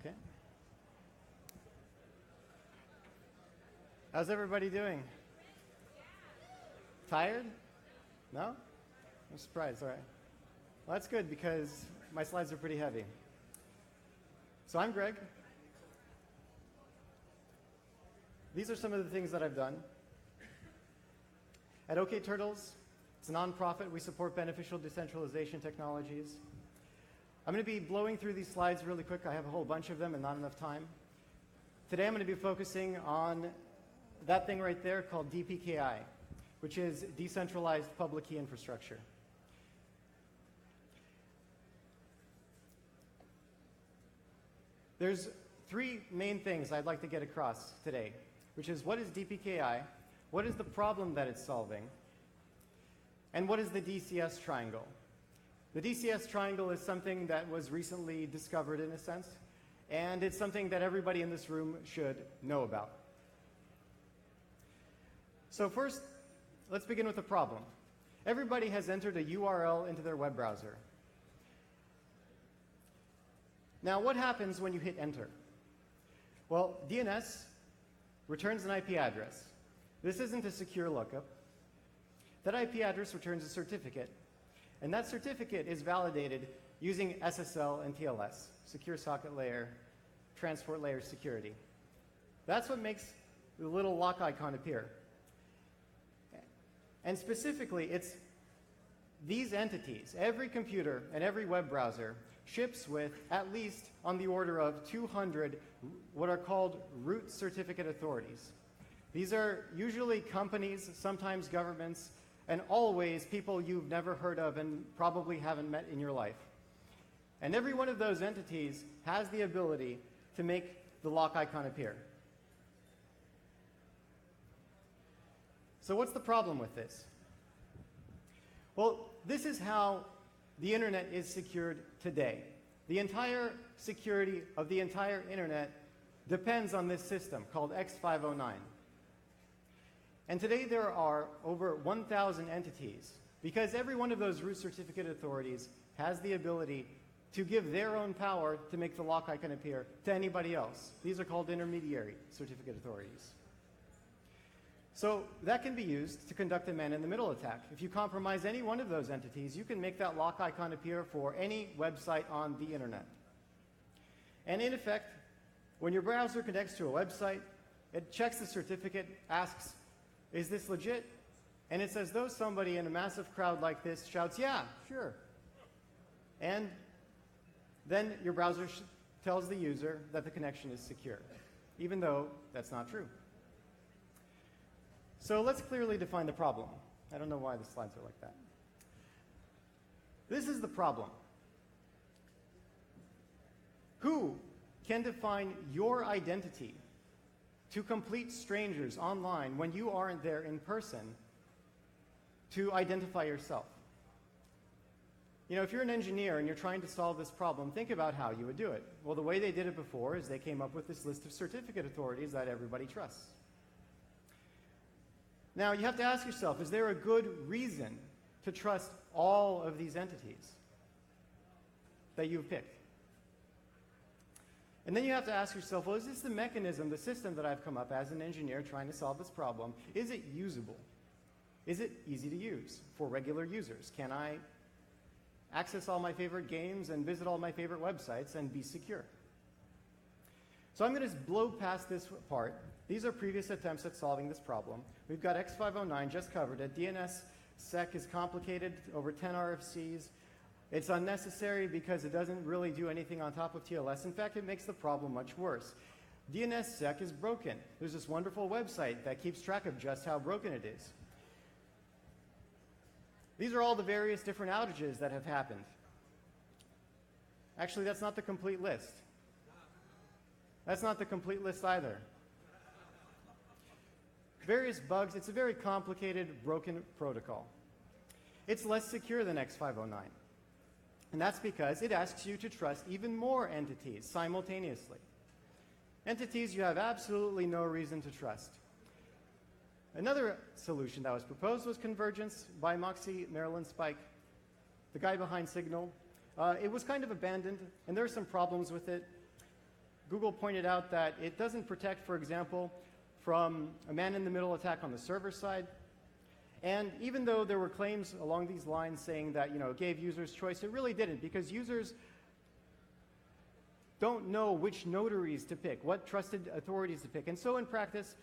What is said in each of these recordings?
Okay. How's everybody doing? Tired? No? I'm surprised. All right. Well, that's good because my slides are pretty heavy. So I'm Greg. These are some of the things that I've done. At okTurtles, it's a nonprofit. We support beneficial decentralization technologies. I'm going to be blowing through these slides really quick. I have a whole bunch of them and not enough time. Today I'm going to be focusing on that thing right there called DPKI, which is Decentralized Public Key Infrastructure. There's three main things I'd like to get across today, which is what is DPKI, what is the problem that it's solving, and what is the DCS Triangle. The DCS Triangle is something that was recently discovered in a sense, and it's something that everybody in this room should know about. So first, let's begin with the problem. Everybody has entered a URL into their web browser. Now, what happens when you hit enter? Well, DNS returns an IP address. This isn't a secure lookup. That IP address returns a certificate, and that certificate is validated using SSL and TLS, Secure Socket Layer, Transport Layer Security. That's what makes the little lock icon appear. And specifically, it's these entities. Every computer and every web browser ships with at least on the order of 200 what are called root certificate authorities. These are usually companies, sometimes governments, and always people you've never heard of and probably haven't met in your life. And every one of those entities has the ability to make the lock icon appear. So what's the problem with this? Well, this is how the internet is secured today. The entire security of the entire internet depends on this system called X509. And today there are over 1,000 entities because every one of those root certificate authorities has the ability to give their own power to make the lock icon appear to anybody else. These are called intermediary certificate authorities. So that can be used to conduct a man-in-the-middle attack. If you compromise any one of those entities, you can make that lock icon appear for any website on the internet. And in effect, when your browser connects to a website, it checks the certificate, asks, is this legit? And it's as though somebody in a massive crowd like this shouts, yeah, sure. And then your browser tells the user that the connection is secure, even though that's not true. So let's clearly define the problem. I don't know why the slides are like that. This is the problem. Who can define your identity to complete strangers online when you aren't there in person to identify yourself? You know, if you're an engineer and you're trying to solve this problem, think about how you would do it. Well, the way they did it before is they came up with this list of certificate authorities that everybody trusts. Now, you have to ask yourself, is there a good reason to trust all of these entities that you've picked? And then you have to ask yourself, well, is this the mechanism, the system that I've come up as an engineer trying to solve this problem? Is it usable? Is it easy to use for regular users? Can I access all my favorite games and visit all my favorite websites and be secure? So I'm going to blow past this part. These are previous attempts at solving this problem. We've got X509 just covered it. DNSSEC is complicated, over 10 RFCs. It's unnecessary because it doesn't really do anything on top of TLS. In fact, it makes the problem much worse. DNSSEC is broken. There's this wonderful website that keeps track of just how broken it is. These are all the various different outages that have happened. Actually, that's not the complete list. That's not the complete list either. Various bugs. It's a very complicated, broken protocol. It's less secure than X509. And that's because it asks you to trust even more entities simultaneously. Entities you have absolutely no reason to trust. Another solution that was proposed was convergence by Moxie Marilyn Spike, the guy behind Signal. It was kind of abandoned, and there are some problems with it. Google pointed out that it doesn't protect, for example, from a man-in-the-middle attack on the server side. And even though there were claims along these lines saying that, it gave users choice, it really didn't, because users don't know which notaries to pick, what trusted authorities to pick. And so in practice,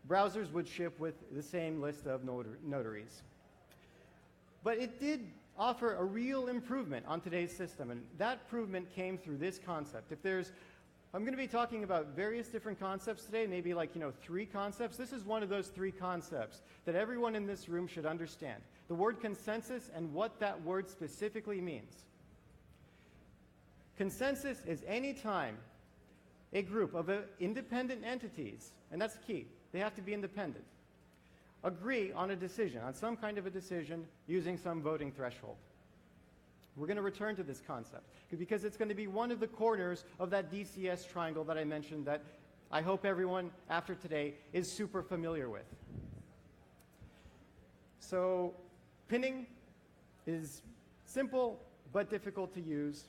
browsers would ship with the same list of notaries. But it did offer a real improvement on today's system, and that improvement came through this concept. I'm going to be talking about various different concepts today, maybe like, 3 concepts. This is one of those 3 concepts that everyone in this room should understand. The word consensus and what that word specifically means. Consensus is any time a group of independent entities, and that's key, they have to be independent, agree on a decision, on some kind of a decision using some voting threshold. We're going to return to this concept because it's going to be one of the corners of that DCS triangle that I mentioned that I hope everyone after today is super familiar with. So pinning is simple but difficult to use.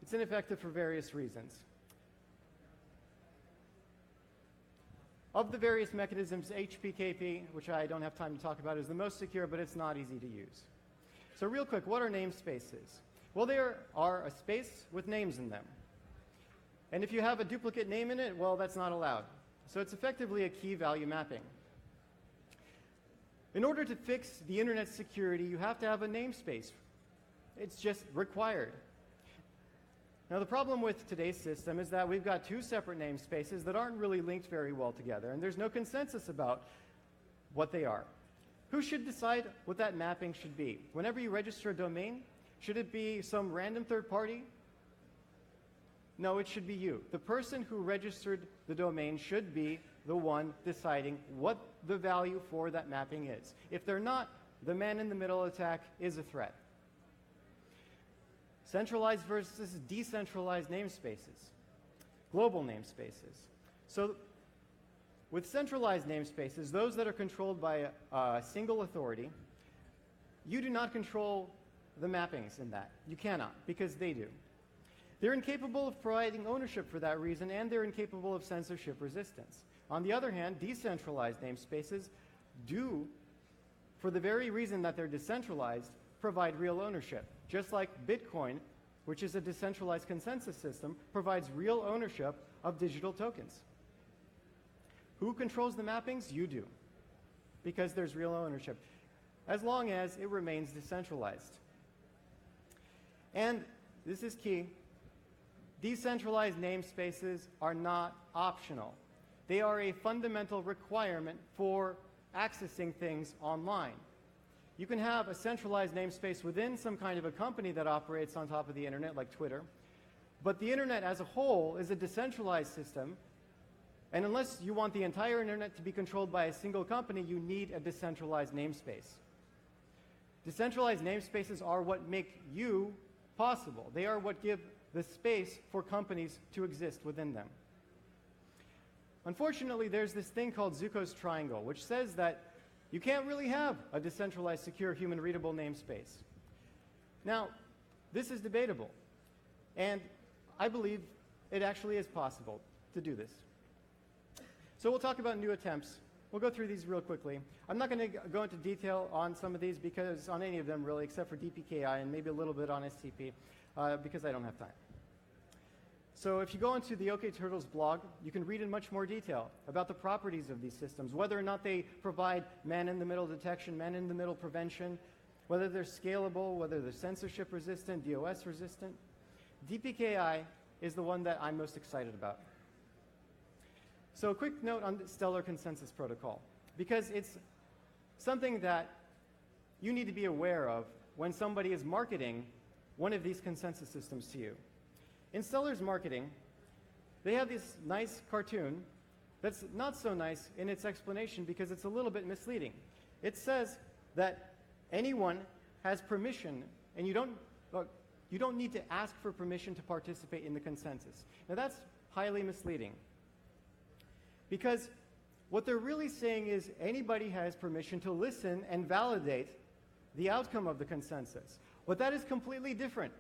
It's ineffective for various reasons. Of the various mechanisms, HPKP, which I don't have time to talk about, is the most secure, but it's not easy to use. So real quick, what are namespaces? Well, they are a space with names in them. And if you have a duplicate name in it, well, that's not allowed. So it's effectively a key-value mapping. In order to fix the internet security, you have to have a namespace. It's just required. Now, the problem with today's system is that we've got 2 separate namespaces that aren't really linked very well together, and there's no consensus about what they are. Who should decide what that mapping should be? Whenever you register a domain, should it be some random third party? No, it should be you. The person who registered the domain should be the one deciding what the value for that mapping is. If they're not, the man-in-the-middle attack is a threat. Centralized versus decentralized namespaces, global namespaces. So with centralized namespaces, those that are controlled by a single authority, you do not control the mappings in that. You cannot, because they do. They're incapable of providing ownership for that reason, and they're incapable of censorship resistance. On the other hand, decentralized namespaces do, for the very reason that they're decentralized, provide real ownership. Just like Bitcoin, which is a decentralized consensus system, provides real ownership of digital tokens. Who controls the mappings? You do, because there's real ownership, as long as it remains decentralized. And this is key. Decentralized namespaces are not optional. They are a fundamental requirement for accessing things online. You can have a centralized namespace within some kind of a company that operates on top of the internet, like Twitter, but the internet as a whole is a decentralized system, and unless you want the entire internet to be controlled by a single company, you need a decentralized namespace. Decentralized namespaces are what make you possible. They are what give the space for companies to exist within them. Unfortunately, there's this thing called Zuko's triangle, which says that you can't really have a decentralized, secure, human-readable namespace. Now, this is debatable, and I believe it actually is possible to do this. So we'll talk about new attempts. We'll go through these real quickly. I'm not going to go into detail on some of these, because on any of them, really, except for DPKI and maybe a little bit on STP, because I don't have time. So if you go into the okTurtles blog, you can read in much more detail about the properties of these systems, whether or not they provide man-in-the-middle detection, man-in-the-middle prevention, whether they're scalable, whether they're censorship resistant, DOS resistant. DPKI is the one that I'm most excited about. So a quick note on the Stellar Consensus Protocol, because it's something that you need to be aware of when somebody is marketing one of these consensus systems to you. In Stellar's marketing, they have this nice cartoon that's not so nice in its explanation because it's a little bit misleading. It says that anyone has permission, and you don't need to ask for permission to participate in the consensus. Now that's highly misleading, because what they're really saying is anybody has permission to listen and validate the outcome of the consensus. But that is completely different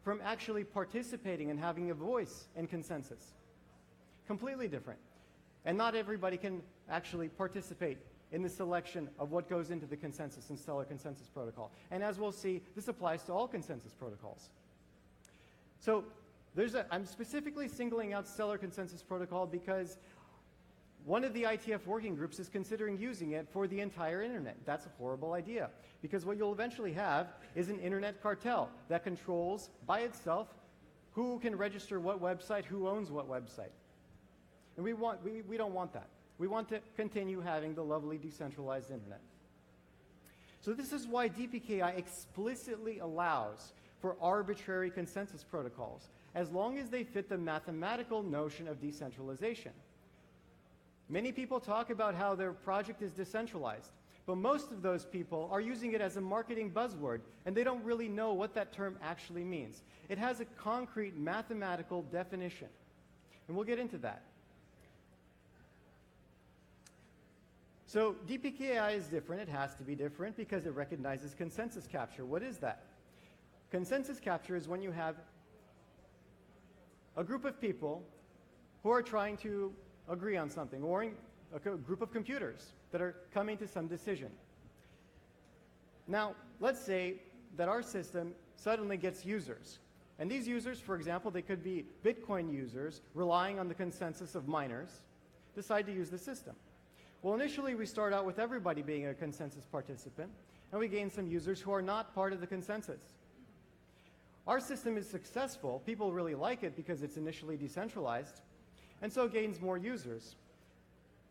from actually participating and having a voice in consensus. Completely different. And not everybody can actually participate in the selection of what goes into the consensus and Stellar Consensus Protocol. And as we'll see, this applies to all consensus protocols. So I'm specifically singling out Stellar Consensus Protocol because one of the ITF working groups is considering using it for the entire internet. That's a horrible idea, because what you'll eventually have is an internet cartel that controls by itself who can register what website, who owns what website. And we don't want that. We want to continue having the lovely decentralized internet. So this is why DPKI explicitly allows for arbitrary consensus protocols, as long as they fit the mathematical notion of decentralization. Many people talk about how their project is decentralized, but most of those people are using it as a marketing buzzword, and they don't really know what that term actually means. It has a concrete mathematical definition, and we'll get into that. So DPKI is different. It has to be different because it recognizes consensus capture. What is that? Consensus capture is when you have a group of people who are trying to agree on something, or a group of computers that are coming to some decision. Now, let's say that our system suddenly gets users. And these users, for example, they could be Bitcoin users relying on the consensus of miners, decide to use the system. Well, initially we start out with everybody being a consensus participant, and we gain some users who are not part of the consensus. Our system is successful. People really like it because it's initially decentralized, and so it gains more users,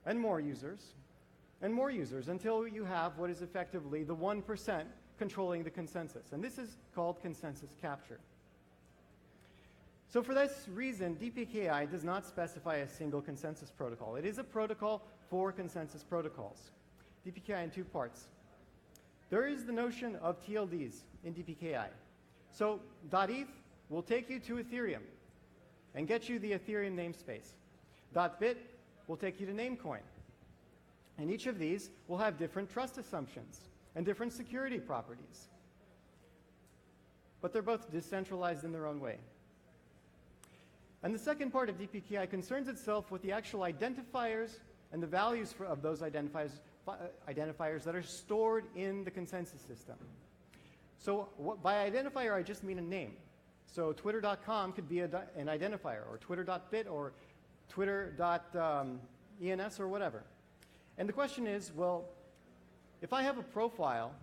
and more users, and more users, until you have what is effectively the 1% controlling the consensus. And this is called consensus capture. So for this reason, DPKI does not specify a single consensus protocol. It is a protocol for consensus protocols. DPKI in two parts. There is the notion of TLDs in DPKI. So .eth will take you to Ethereum and get you the Ethereum namespace. .bit will take you to Namecoin. And each of these will have different trust assumptions and different security properties. But they're both decentralized in their own way. And the second part of DPKI concerns itself with the actual identifiers and the values of those identifiers that are stored in the consensus system. So by identifier, I just mean a name. So twitter.com could be an identifier, or twitter.bit, or twitter.ens, or whatever. And the question is, well, if I have a profile,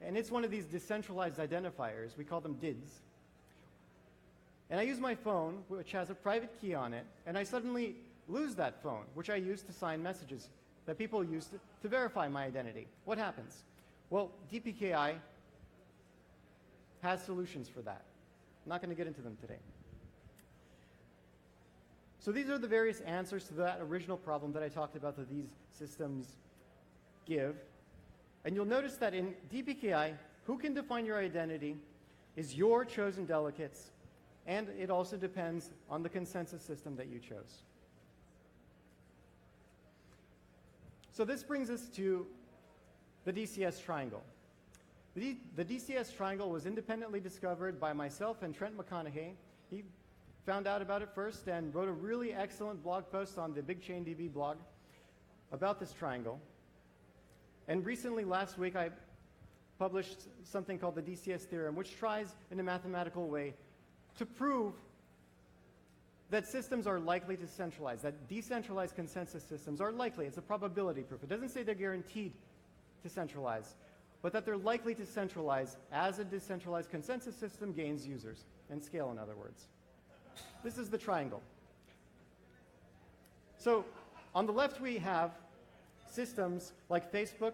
and it's one of these decentralized identifiers, we call them DIDs, and I use my phone, which has a private key on it, and I suddenly lose that phone, which I use to sign messages that people use to verify my identity. What happens? Well, DPKI has solutions for that. I'm not going to get into them today. So these are the various answers to that original problem that I talked about that these systems give. And you'll notice that in DPKI, who can define your identity is your chosen delegates, and it also depends on the consensus system that you chose. So this brings us to the DCS Triangle. The DCS Triangle was independently discovered by myself and Trent McConaughey. He found out about it first and wrote a really excellent blog post on the Big Chain DB blog about this triangle. And recently, last week, I published something called the Dcs Theorem, which tries in a mathematical way to prove that systems are likely to centralize, that decentralized consensus systems are likely. It's a probability proof. It doesn't say they're guaranteed to centralize, but that they're likely to centralize as a decentralized consensus system gains users and scale, in other words. This is the triangle. So on the left, we have systems like Facebook,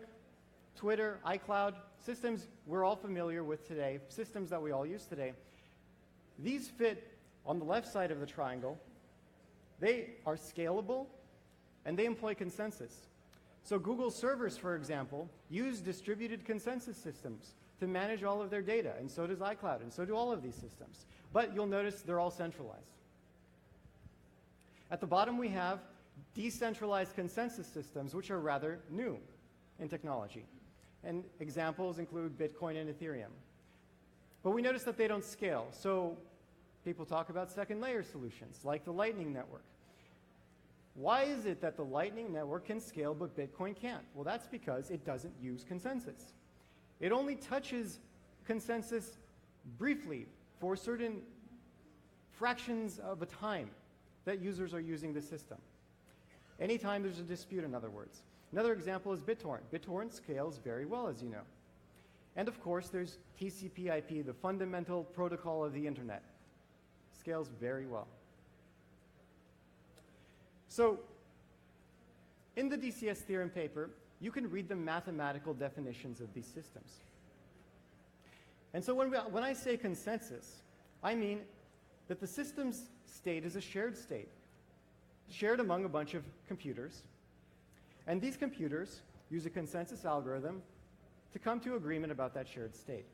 Twitter, iCloud, systems we're all familiar with today, systems that we all use today. These fit on the left side of the triangle. They are scalable, and they employ consensus. So Google servers, for example, use distributed consensus systems to manage all of their data, and so does iCloud, and so do all of these systems. But you'll notice they're all centralized. At the bottom, we have decentralized consensus systems, which are rather new in technology. And examples include Bitcoin and Ethereum. But we notice that they don't scale. So people talk about second layer solutions, like the Lightning Network. Why is it that the Lightning Network can scale but Bitcoin can't? Well, that's because it doesn't use consensus. It only touches consensus briefly for certain fractions of a time that users are using the system. Anytime there's a dispute, in other words. Another example is BitTorrent. BitTorrent scales very well, as you know. And of course, there's TCP/IP, the fundamental protocol of the internet. Scales very well. So, in the DCS Theorem paper, you can read the mathematical definitions of these systems. And so when I say consensus, I mean that the system's state is a shared state, shared among a bunch of computers. And these computers use a consensus algorithm to come to agreement about that shared state.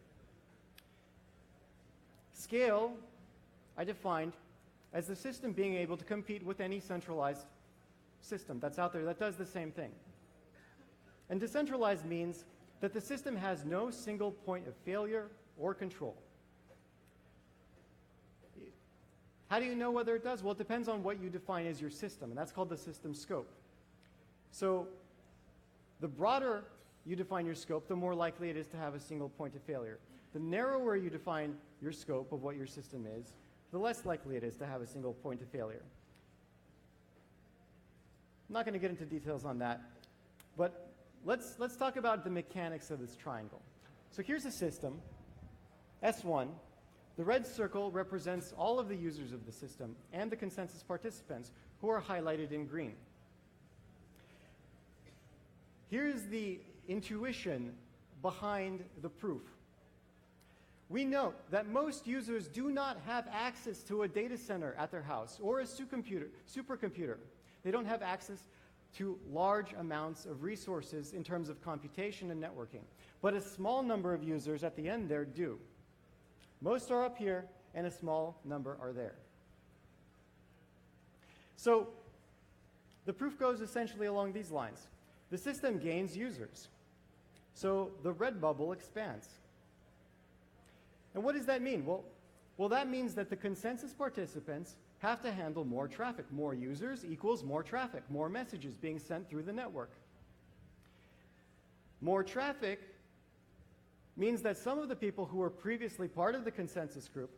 Scale, I defined as the system being able to compete with any centralized system that's out there that does the same thing. And decentralized means that the system has no single point of failure or control. How do you know whether it does? Well, it depends on what you define as your system, and that's called the system scope. So the broader you define your scope, the more likely it is to have a single point of failure. The narrower you define your scope of what your system is, the less likely it is to have a single point of failure. I'm not going to get into details on that, but let's talk about the mechanics of this triangle. So here's a system, S1. The red circle represents all of the users of the system and the consensus participants who are highlighted in green. Here's the intuition behind the proof. We note that most users do not have access to a data center at their house or a supercomputer. They don't have access to large amounts of resources in terms of computation and networking. But a small number of users at the end there do. Most are up here, and a small number are there. So the proof goes essentially along these lines. The system gains users. So the red bubble expands. And what does that mean? Well, that means that the consensus participants have to handle more traffic. More users equals more traffic, more messages being sent through the network. More traffic means that some of the people who were previously part of the consensus group,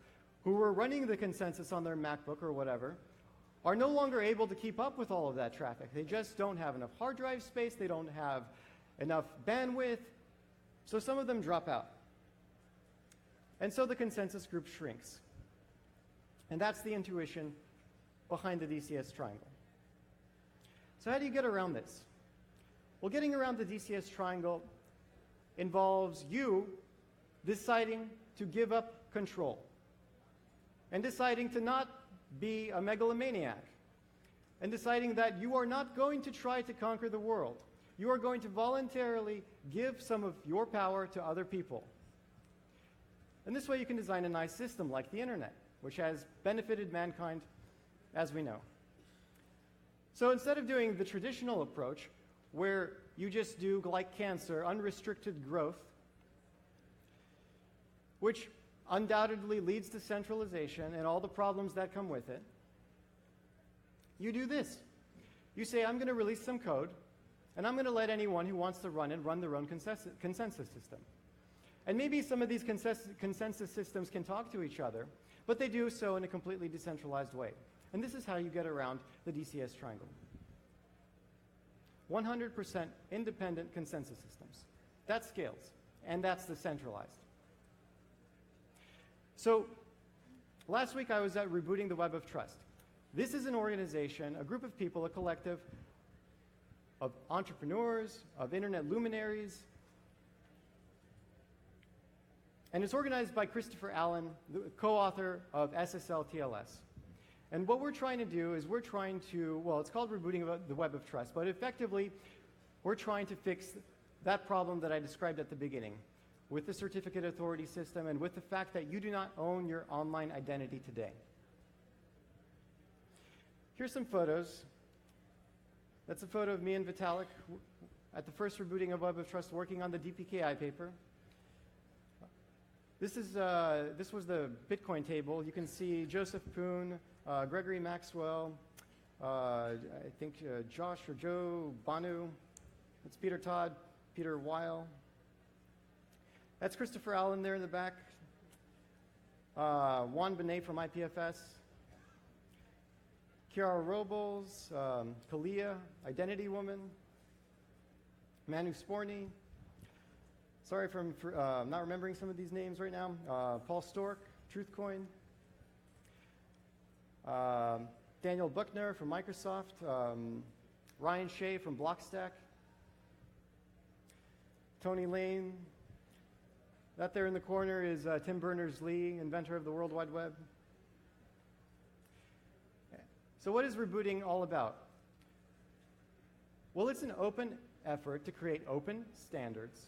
who were running the consensus on their MacBook or whatever, are no longer able to keep up with all of that traffic. They just don't have enough hard drive space, they don't have enough bandwidth, so some of them drop out. And so the consensus group shrinks. And that's the intuition behind the DCS triangle. So how do you get around this? Well, getting around the DCS triangle involves you deciding to give up control and deciding to not be a megalomaniac and deciding that you are not going to try to conquer the world. You are going to voluntarily give some of your power to other people. And this way you can design a nice system like the internet, which has benefited mankind, as we know. So instead of doing the traditional approach, where you just do, like cancer, unrestricted growth, which undoubtedly leads to centralization and all the problems that come with it, you do this. You say, I'm going to release some code, and I'm going to let anyone who wants to run it run their own consensus system. And maybe some of these consensus systems can talk to each other, but they do so in a completely decentralized way. And this is how you get around the DCS triangle. 100% independent consensus systems. That scales, and that's decentralized. So last week I was at Rebooting the Web of Trust. This is an organization, a group of people, a collective of entrepreneurs, of internet luminaries, and it's organized by Christopher Allen, the co-author of SSL TLS. And what we're trying to do is we're trying to, well, it's called Rebooting the Web of Trust, but effectively we're trying to fix that problem that I described at the beginning with the certificate authority system and with the fact that you do not own your online identity today. Here's some photos. That's a photo of me and Vitalik at the first Rebooting of Web of Trust working on the DPKI paper. This was the Bitcoin table. You can see Joseph Poon, Gregory Maxwell, I think Josh or Joe Banu. That's Peter Todd, Peter Weil. That's Christopher Allen there in the back. Juan Benet from IPFS. Chiara Robles, Kalia, Identity Woman. Manu Sporny. Sorry for not remembering some of these names right now. Paul Stork, TruthCoin. Daniel Buckner from Microsoft. Ryan Shea from Blockstack. Tony Lane. That there in the corner is Tim Berners-Lee, inventor of the World Wide Web. So what is rebooting all about? Well, it's an open effort to create open standards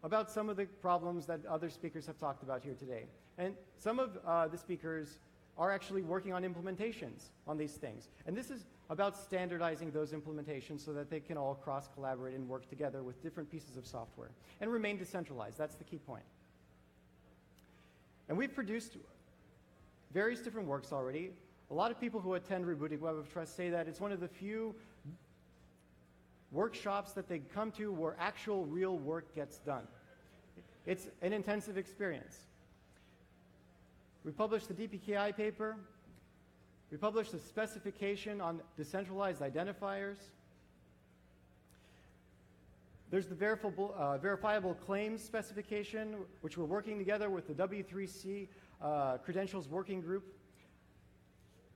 about some of the problems that other speakers have talked about here today. And some of the speakers are actually working on implementations on these things. And this is about standardizing those implementations so that they can all cross-collaborate and work together with different pieces of software and remain decentralized. That's the key point. And we've produced various different works already. A lot of people who attend Rebooting Web of Trust say that it's one of the few workshops that they come to where actual real work gets done. It's an intensive experience. We published the DPKI paper. We published a specification on decentralized identifiers. There's the verifiable claims specification, which we're working together with the W3C credentials working group.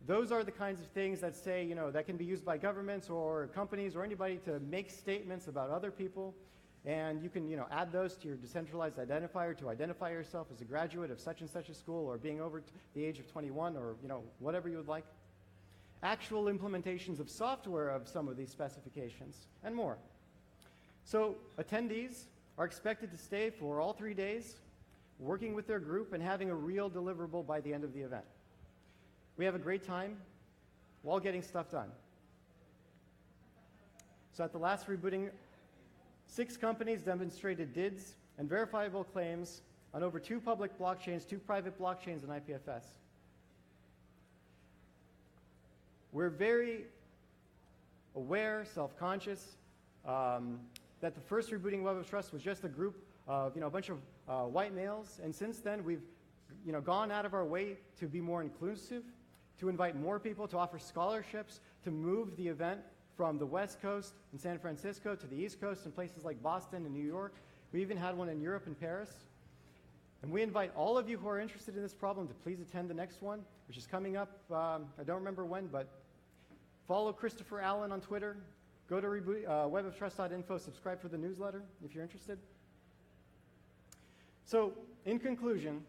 Those are the kinds of things that say, that can be used by governments or companies or anybody to make statements about other people. And you can, add those to your decentralized identifier to identify yourself as a graduate of such and such a school or being over the age of 21 or, whatever you would like. Actual implementations of software of some of these specifications and more. So attendees are expected to stay for all 3 days, working with their group and having a real deliverable by the end of the event. We have a great time while getting stuff done. So at the last rebooting, 6 companies demonstrated DIDs and verifiable claims on over 2 public blockchains, 2 private blockchains, and IPFS. We're very aware, self-conscious, that the first Rebooting Web of Trust was just a group of, a bunch of white males, and since then we've, gone out of our way to be more inclusive, to invite more people, to offer scholarships, to move the event from the West Coast in San Francisco to the East Coast in places like Boston and New York. We even had one in Europe and Paris. And we invite all of you who are interested in this problem to please attend the next one, which is coming up, I don't remember when, but follow Christopher Allen on Twitter. Go to weboftrust.info, subscribe for the newsletter if you're interested. So, in conclusion,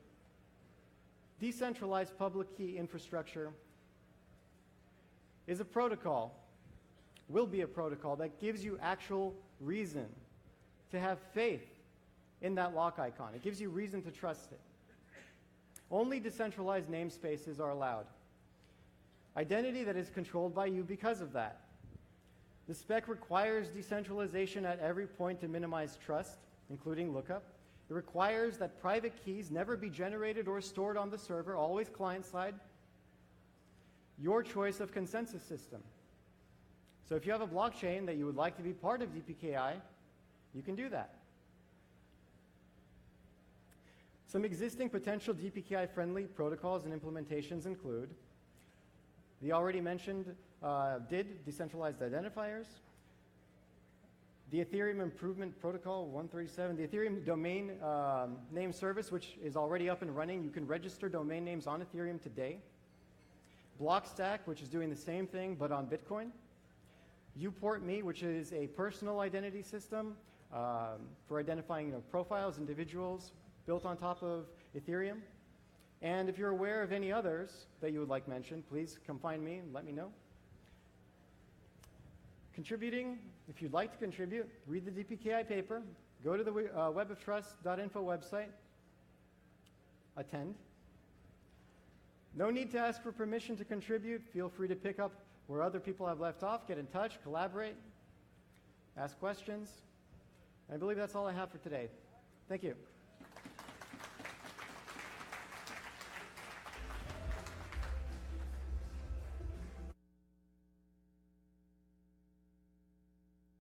decentralized public key infrastructure is a protocol, will be a protocol that gives you actual reason to have faith in that lock icon. It gives you reason to trust it. Only decentralized namespaces are allowed. Identity that is controlled by you because of that. The spec requires decentralization at every point to minimize trust, including lookup. It requires that private keys never be generated or stored on the server, always client-side. Your choice of consensus system. So if you have a blockchain that you would like to be part of DPKI, you can do that. Some existing potential DPKI-friendly protocols and implementations include the already mentioned DID, Decentralized Identifiers, the Ethereum Improvement Protocol 137, the Ethereum Domain Name Service, which is already up and running. You can register domain names on Ethereum today. Blockstack, which is doing the same thing but on Bitcoin. UportMe, which is a personal identity system for identifying profiles, individuals, built on top of Ethereum. And if you're aware of any others that you would like mentioned, please come find me and let me know. Contributing, if you'd like to contribute, read the DPKI paper, go to the weboftrust.info website, attend. No need to ask for permission to contribute. Feel free to pick up where other people have left off, get in touch, collaborate, ask questions. I believe that's all I have for today. Thank you.